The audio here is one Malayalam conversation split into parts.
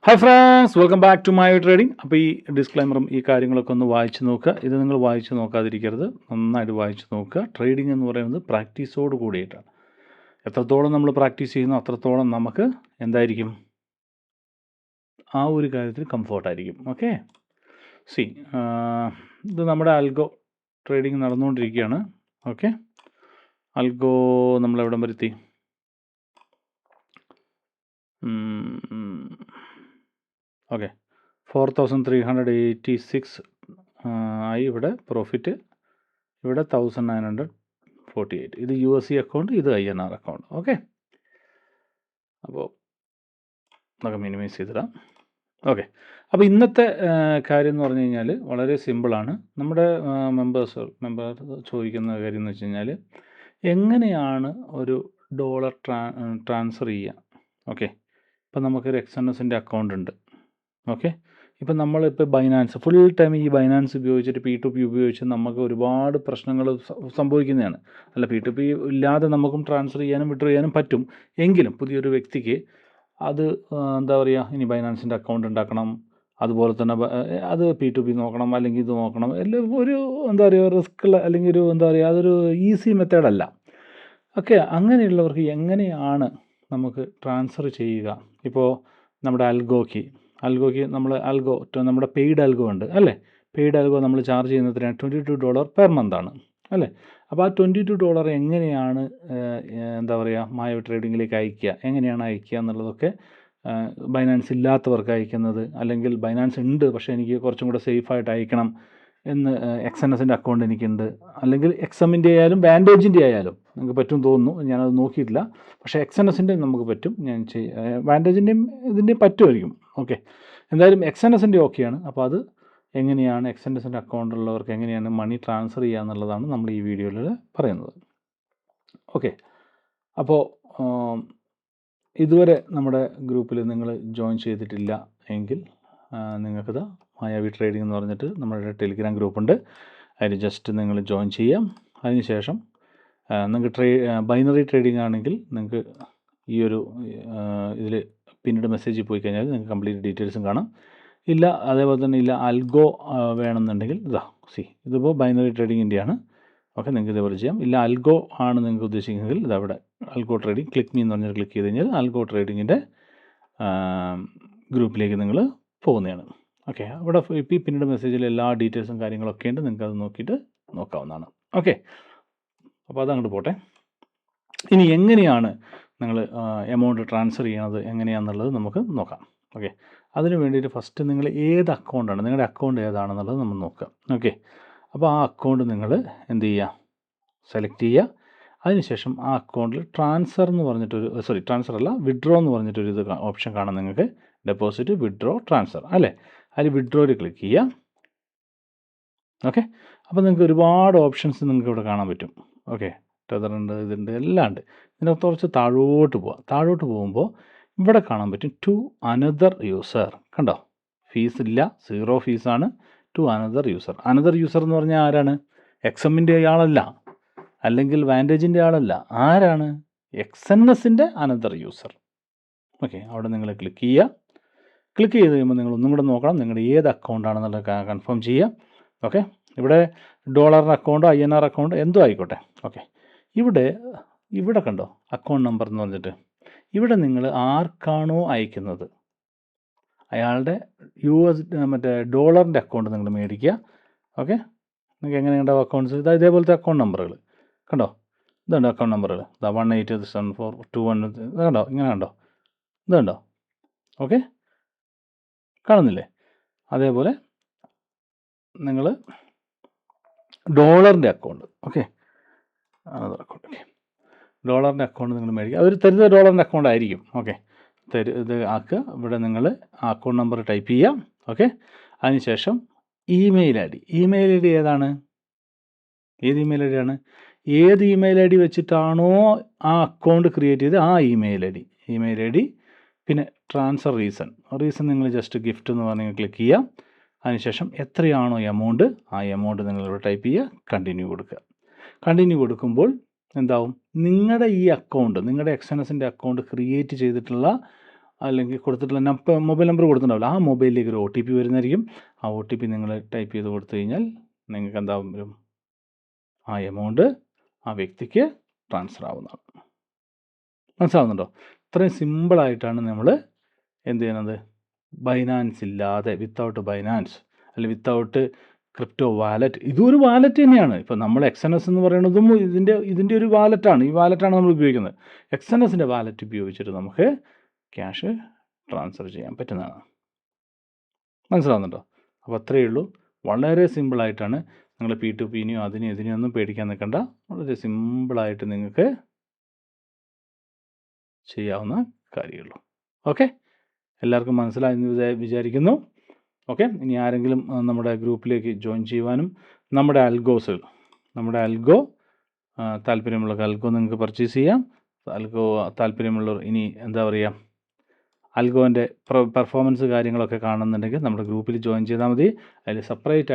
Hi friends, welcome back to my trading. അപ്പോൾ ഈ ഡിസ്ക്ലൈമറും ഈ കാര്യങ്ങളൊക്കെ ഒന്ന് വായിച്ച് നോക്കുക. ഇത് നിങ്ങൾ വായിച്ച് നോക്കാതിരിക്കരുത്, നന്നായിട്ട് വായിച്ച് നോക്കുക. ട്രേഡിംഗ് എന്ന് പറയുന്നത് പ്രാക്ടീസോട് കൂടിയിട്ടാണ്. എത്രത്തോളം നമ്മൾ പ്രാക്ടീസ് ചെയ്യുന്നു അത്രത്തോളം നമുക്ക് എന്തായിരിക്കും, ആ ഒരു കാര്യത്തിൽ കംഫോർട്ടായിരിക്കും. ഓക്കെ, സി ഇത് നമ്മുടെ ആൽഗോ ട്രേഡിംഗ് നടന്നുകൊണ്ടിരിക്കുകയാണ്. ഓക്കെ, ആൽഗോ നമ്മളെവിടം വരുത്തി? ഓക്കെ, 4386 ആയി. ഇവിടെ പ്രോഫിറ്റ്, ഇവിടെ 1948. ഇത് USD അക്കൗണ്ട്, ഇത് INR അക്കൗണ്ട്. ഓക്കെ, അപ്പോൾ നമുക്ക് മിനിമൈസ് ചെയ്തിടാം. ഓക്കെ, അപ്പോൾ ഇന്നത്തെ കാര്യം എന്ന് പറഞ്ഞു കഴിഞ്ഞാൽ വളരെ സിമ്പിളാണ്. നമ്മുടെ മെമ്പർ ചോദിക്കുന്ന കാര്യം എന്ന് വെച്ച് കഴിഞ്ഞാൽ എങ്ങനെയാണ് ഒരു ഡോളർ ട്രാൻസ്ഫർ ചെയ്യുക. ഓക്കെ, ഇപ്പം നമുക്കൊരു XNSൻ്റെ അക്കൗണ്ട് ഉണ്ട്. ഓക്കെ, ഇപ്പം നമ്മളിപ്പോൾ ബൈനാൻസ് ഫുൾ ടൈം ഈ ബൈനാൻസ് ഉപയോഗിച്ചിട്ട് P2P ഉപയോഗിച്ച് നമുക്ക് ഒരുപാട് പ്രശ്നങ്ങൾ സംഭവിക്കുന്നതാണ്. അല്ല, P2P ഇല്ലാതെ നമുക്കും ട്രാൻസ്ഫർ ചെയ്യാനും വിഡ്രോ ചെയ്യാനും പറ്റും. എങ്കിലും പുതിയൊരു വ്യക്തിക്ക് അത് എന്താ പറയുക, ഇനി ബൈനാൻസിൻ്റെ അക്കൗണ്ട് ഉണ്ടാക്കണം, അതുപോലെ തന്നെ അത് P2P നോക്കണം, അല്ലെങ്കിൽ ഇത് നോക്കണം, എല്ലാം ഒരു എന്താ പറയുക റിസ്ക്കുള്ള, അല്ലെങ്കിൽ ഒരു എന്താ പറയുക അതൊരു ഈസി മെത്തേഡല്ല. ഓക്കെ, അങ്ങനെയുള്ളവർക്ക് എങ്ങനെയാണ് നമുക്ക് ട്രാൻസ്ഫർ ചെയ്യുക? ഇപ്പോൾ നമ്മുടെ ആൽഗോക്ക് നമ്മൾ നമ്മുടെ പെയ്ഡ് ആൽഗോ ഉണ്ട് അല്ലേ. പെയ്ഡ് ആൽഗോ നമ്മൾ ചാർജ് ചെയ്യുന്നതിനാണ് $22 പെർ മന്താണ് അല്ലേ. അപ്പോൾ ആ $22 എങ്ങനെയാണ് എന്താ പറയുക മായ ട്രേഡിങ്ങിലേക്ക് അയക്കുക, എങ്ങനെയാണ് അയക്കുക എന്നുള്ളതൊക്കെ ബൈനാൻസ് ഇല്ലാത്തവർക്ക് അയക്കുന്നത്, അല്ലെങ്കിൽ ബൈനാൻസ് ഉണ്ട് പക്ഷേ എനിക്ക് കുറച്ചും കൂടെ സേഫായിട്ട് അയക്കണം എന്ന് XNSൻ്റെ അക്കൗണ്ട് എനിക്കുണ്ട്, അല്ലെങ്കിൽ XMൻ്റെ ആയാലും വാൻറ്റേജിൻ്റെ ആയാലും നിങ്ങൾക്ക് പറ്റും തോന്നുന്നു. ഞാനത് നോക്കിയിട്ടില്ല, പക്ഷേ XNSൻ്റെ നമുക്ക് പറ്റും. ഞാൻ വാൻറ്റേജിൻ്റെയും ഇതിൻ്റെയും പറ്റുമായിരിക്കും. ഓക്കെ, എന്തായാലും XNSൻ്റെ ഓക്കെയാണ്. അപ്പോൾ അത് എങ്ങനെയാണ് XNSൻ്റെ അക്കൗണ്ടുള്ളവർക്ക് എങ്ങനെയാണ് മണി ട്രാൻസ്ഫർ ചെയ്യുക എന്നുള്ളതാണ് നമ്മൾ ഈ വീഡിയോയിൽ പറയുന്നത്. ഓക്കെ, അപ്പോൾ ഇതുവരെ നമ്മുടെ ഗ്രൂപ്പിൽ നിങ്ങൾ ജോയിൻ ചെയ്തിട്ടില്ല എങ്കിൽ നിങ്ങൾക്കിത് മായാവി ട്രേഡിംഗ് എന്ന് പറഞ്ഞിട്ട് നമ്മുടെ ടെലിഗ്രാം ഗ്രൂപ്പുണ്ട്. അതിൽ ജസ്റ്റ് നിങ്ങൾ ജോയിൻ ചെയ്യാം. അതിനുശേഷം നിങ്ങൾക്ക് ബൈനറി ട്രേഡിംഗ് ആണെങ്കിൽ നിങ്ങൾക്ക് ഈ ഒരു ഇതിൽ പിന്നീട് മെസ്സേജിൽ പോയി കഴിഞ്ഞാൽ നിങ്ങൾക്ക് കംപ്ലീറ്റ് ഡീറ്റെയിൽസും കാണാം. ഇല്ല, അതേപോലെ തന്നെ ഇല്ല ആൽഗോ വേണമെന്നുണ്ടെങ്കിൽ ഇതിപ്പോൾ ബൈനറി ട്രേഡിങ്ങിൻ്റെയാണ്. ഓക്കെ, നിങ്ങൾക്ക് ഇതേപോലെ ചെയ്യാം. ഇല്ല ആൽഗോ ആണ് നിങ്ങൾക്ക് ഉദ്ദേശിക്കുന്നതെങ്കിൽ ഇതവിടെ ആൽഗോ ട്രേഡിംഗ് ക്ലിക്ക് മീ എന്ന് പറഞ്ഞാൽ ക്ലിക്ക് ചെയ്ത് കഴിഞ്ഞാൽ ആൽഗോ ട്രേഡിങ്ങിൻ്റെ ഗ്രൂപ്പിലേക്ക് നിങ്ങൾ പോകുന്നതാണ്. ഓക്കെ, അവിടെ ഇപ്പോൾ പിന്നീട് മെസ്സേജിൽ എല്ലാ ഡീറ്റെയിൽസും കാര്യങ്ങളൊക്കെ ഉണ്ട്, നിങ്ങൾക്ക് അത് നോക്കിയിട്ട് നോക്കാവുന്നതാണ്. ഓക്കെ, അപ്പോൾ അതങ്ങോട്ട് പോട്ടെ. ഇനി എങ്ങനെയാണ് നിങ്ങൾ എമൗണ്ട് ട്രാൻസ്ഫർ ചെയ്യണത് എങ്ങനെയാണെന്നുള്ളത് നമുക്ക് നോക്കാം. ഓക്കെ, അതിന് വേണ്ടിയിട്ട് ഫസ്റ്റ് നിങ്ങൾ ഏത് അക്കൗണ്ടാണ്, നിങ്ങളുടെ അക്കൗണ്ട് ഏതാണെന്നുള്ളത് നമ്മൾ നോക്കാം. ഓക്കെ, അപ്പോൾ ആ അക്കൗണ്ട് നിങ്ങൾ എന്ത് ചെയ്യുക, സെലക്ട് ചെയ്യുക. അതിനുശേഷം ആ അക്കൗണ്ടിൽ ട്രാൻസ്ഫർ എന്ന് പറഞ്ഞിട്ടൊരു ട്രാൻസ്ഫർ അല്ല, വിഡ്രോ എന്ന് പറഞ്ഞിട്ടൊരു ഇത് ഓപ്ഷൻ കാണാം നിങ്ങൾക്ക്. ഡെപ്പോസിറ്റ്, വിഡ്രോ, ട്രാൻസ്ഫർ അല്ലേ. അതിൽ വിഡ്രോയിൽ ക്ലിക്ക് ചെയ്യുക. ഓക്കെ, അപ്പോൾ നിങ്ങൾക്ക് ഒരുപാട് ഓപ്ഷൻസ് നിങ്ങൾക്ക് ഇവിടെ കാണാൻ പറ്റും. ഓക്കെ, ടെതറുണ്ട്, ഇതുണ്ട്, എല്ലാം ഉണ്ട്. ഇതിനകത്ത് കുറച്ച് താഴോട്ട് പോകുമ്പോൾ ഇവിടെ കാണാൻ പറ്റും ടു അനദർ യൂസർ. കണ്ടോ, ഫീസ് ഇല്ല, 0 ഫീസാണ്. To another user. Another user എന്ന് പറഞ്ഞാൽ ആരാണ്? XMൻ്റെ ആളല്ല, അല്ലെങ്കിൽ വാൻറ്റേജിൻ്റെ ആളല്ല. ആരാണ്? XNSൻ്റെ അനദർ യൂസർ. ഓക്കെ, അവിടെ നിങ്ങൾ ക്ലിക്ക് ചെയ്യുക. ക്ലിക്ക് ചെയ്ത് കഴിയുമ്പോൾ നിങ്ങൾ ഒന്നും കൂടെ നോക്കണം നിങ്ങളുടെ ഏത് അക്കൗണ്ടാണെന്നുള്ളത് കൺഫേം ചെയ്യുക. ഓക്കെ, ഇവിടെ ഡോളറിൻ്റെ അക്കൗണ്ടോ INR അക്കൗണ്ടോ എന്തോ ആയിക്കോട്ടെ. ഓക്കെ, ഇവിടെ കണ്ടോ അക്കൗണ്ട് നമ്പർ എന്ന് പറഞ്ഞിട്ട്, ഇവിടെ നിങ്ങൾ ആർക്കാണോ അയക്കുന്നത് അയാളുടെ മറ്റേ ഡോളറിൻ്റെ അക്കൗണ്ട് നിങ്ങൾ മേടിക്കുക. ഓക്കെ, നിങ്ങൾക്ക് എങ്ങനെ ഉണ്ടാവും അക്കൗണ്ട്സ്, ഇതേപോലത്തെ അക്കൗണ്ട് നമ്പറുകൾ കണ്ടോ, ഇതുണ്ടോ അക്കൗണ്ട് നമ്പറുകൾ, 187421 ഇത് കണ്ടോ, ഇങ്ങനെ കണ്ടോ, ഇതുണ്ടോ. ഓക്കെ, കാണുന്നില്ലേ? അതേപോലെ നിങ്ങൾ ഡോളറിൻ്റെ അക്കൗണ്ട്, ഓക്കെ ഡോളറിൻ്റെ അക്കൗണ്ട് നിങ്ങൾ മേടിക്കുക. അവർ തരുന്ന ഡോളറിൻ്റെ അക്കൗണ്ട് ആയിരിക്കും. ഓക്കെ, ഇത് ആക്കുക. ഇവിടെ നിങ്ങൾ ആ അക്കൗണ്ട് നമ്പർ ടൈപ്പ് ചെയ്യാം. ഓക്കെ, അതിനുശേഷം ഇമെയിൽ ഐ ഡി ഏതാണ്? ഏത് ഇമെയിൽ ഐ ഡിയാണ്? ഏത് ഇമെയിൽ ഐ ഡി വെച്ചിട്ടാണോ ആ അക്കൗണ്ട് ക്രിയേറ്റ് ചെയ്ത് ആ ഇമെയിൽ ഐ ഡി. പിന്നെ ട്രാൻസ്ഫർ റീസൺ നിങ്ങൾ ജസ്റ്റ് ഗിഫ്റ്റ് എന്ന് പറഞ്ഞ് ക്ലിക്ക് ചെയ്യുക. അതിനുശേഷം എത്രയാണോ എമൗണ്ട് ആ എമൗണ്ട് നിങ്ങളിവിടെ ടൈപ്പ് ചെയ്യുക, കണ്ടിന്യൂ കൊടുക്കുക. കണ്ടിന്യൂ കൊടുക്കുമ്പോൾ എന്താവും, നിങ്ങളുടെ ഈ അക്കൗണ്ട്, നിങ്ങളുടെ XNSൻ്റെ അക്കൗണ്ട് ക്രിയേറ്റ് ചെയ്തിട്ടുള്ള അല്ലെങ്കിൽ കൊടുത്തിട്ടുള്ള മൊബൈൽ നമ്പർ കൊടുത്തിട്ടുണ്ടാവില്ല, ആ മൊബൈലിലേക്ക് ഒരു OTP വരുന്നതായിരിക്കും. ആ OTP നിങ്ങൾ ടൈപ്പ് ചെയ്ത് കൊടുത്തു കഴിഞ്ഞാൽ നിങ്ങൾക്ക് എന്താ വരും, ആ എമൗണ്ട് ആ വ്യക്തിക്ക് ട്രാൻസ്ഫർ ആവുന്നതാണ്. മനസ്സിലാവുന്നുണ്ടോ? ഇത്രയും സിമ്പിളായിട്ടാണ് നമ്മൾ എന്ത് ചെയ്യുന്നത്, ബൈനാൻസ് ഇല്ലാതെ, വിത്തൗട്ട് ബൈനാൻസ് അല്ലെങ്കിൽ വിത്തൗട്ട് ക്രിപ്റ്റോ വാലറ്റ്. ഇതൊരു വാലറ്റ് തന്നെയാണ്. ഇപ്പോൾ നമ്മൾ XNS എന്ന് പറയുന്നതും ഇതിൻ്റെ ഒരു വാലറ്റാണ്. ഈ വാലറ്റാണ് നമ്മൾ ഉപയോഗിക്കുന്നത്. XNSൻ്റെ വാലറ്റ് ഉപയോഗിച്ചിട്ട് നമുക്ക് ക്യാഷ് ട്രാൻസ്ഫർ ചെയ്യാൻ പറ്റുന്നതാണ്. മനസ്സിലാവുന്നുണ്ടോ? അപ്പോൾ അത്രയേ ഉള്ളൂ. വളരെ സിമ്പിളായിട്ടാണ്. നിങ്ങൾ P2Pനെയോ അതിനെയോ ഇതിനെയോ ഒന്നും പേടിക്കാൻ നിൽക്കണ്ട. വളരെ സിമ്പിളായിട്ട് നിങ്ങൾക്ക് ചെയ്യാവുന്ന കാര്യമുള്ളൂ. ഓക്കെ, എല്ലാവർക്കും മനസ്സിലായെന്ന് വിചാരിക്കുന്നു. ഓക്കെ, ഇനി ആരെങ്കിലും നമ്മുടെ ഗ്രൂപ്പിലേക്ക് ജോയിൻ ചെയ്യുവാനും നമ്മുടെ അൽഗോ താല്പര്യമുള്ള അൽഗോ നിങ്ങൾക്ക് പർച്ചേസ് ചെയ്യാം. അൽഗോ താല്പര്യമുള്ളവർ ഇനി എന്താ പറയുക, അൽഗോൻ്റെ പെർഫോമൻസ് കാര്യങ്ങളൊക്കെ കാണുന്നുണ്ടെങ്കിൽ നമ്മുടെ ഗ്രൂപ്പിൽ ജോയിൻ ചെയ്താൽ മതി. അതിൽ സെപ്പറേറ്റ്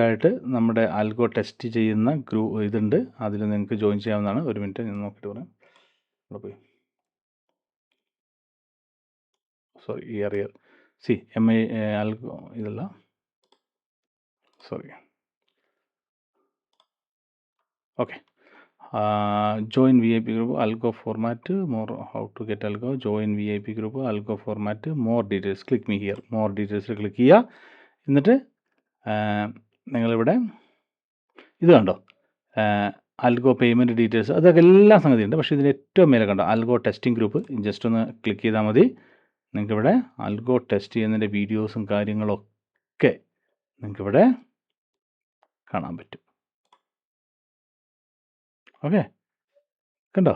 ആയിട്ട് നമ്മുടെ അൽഗോ ടെസ്റ്റ് ചെയ്യുന്ന ഇതുണ്ട്. അതിൽ നിങ്ങൾക്ക് ജോയിൻ ചെയ്യാവുന്നതാണ്. ഒരു മിനിറ്റ് ഞാൻ നോക്കിയിട്ട് പറയാം. ഇവിടെ പോയി അൽഗോ ഇതല്ല, okay. Join VIP group, algo format, more, how to get algo, join VIP group, algo format, more details, click me here. More ഡീറ്റെയിൽസിൽ ക്ലിക്ക് ചെയ്യുക. എന്നിട്ട് നിങ്ങളിവിടെ ഇത് കണ്ടോ, അൽഗോ പേയ്മെൻറ്റ് ഡീറ്റെയിൽസ്, അതൊക്കെ എല്ലാ സംഗതിയുണ്ട്. പക്ഷേ ഇതിന് ഏറ്റവും മേലെ കണ്ടോ അൽഗോ ടെസ്റ്റിംഗ് ഗ്രൂപ്പ്, ജസ്റ്റ് ഒന്ന് ക്ലിക്ക് ചെയ്താൽ മതി. നിങ്ങൾക്കിവിടെ അൽഗോ ടെസ്റ്റ് ചെയ്യുന്നതിൻ്റെ വീഡിയോസും കാര്യങ്ങളൊക്കെ നിങ്ങൾക്കിവിടെ കാണാൻ പറ്റും. ഓക്കെ, കണ്ടോ,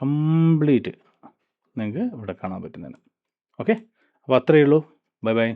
കംപ്ലീറ്റ് നിങ്ങൾക്ക് ഇവിടെ കാണാൻ പറ്റുന്നതാണ്. ഓക്കെ, അപ്പോൾ അത്രയേ ഉള്ളൂ. Bye bye.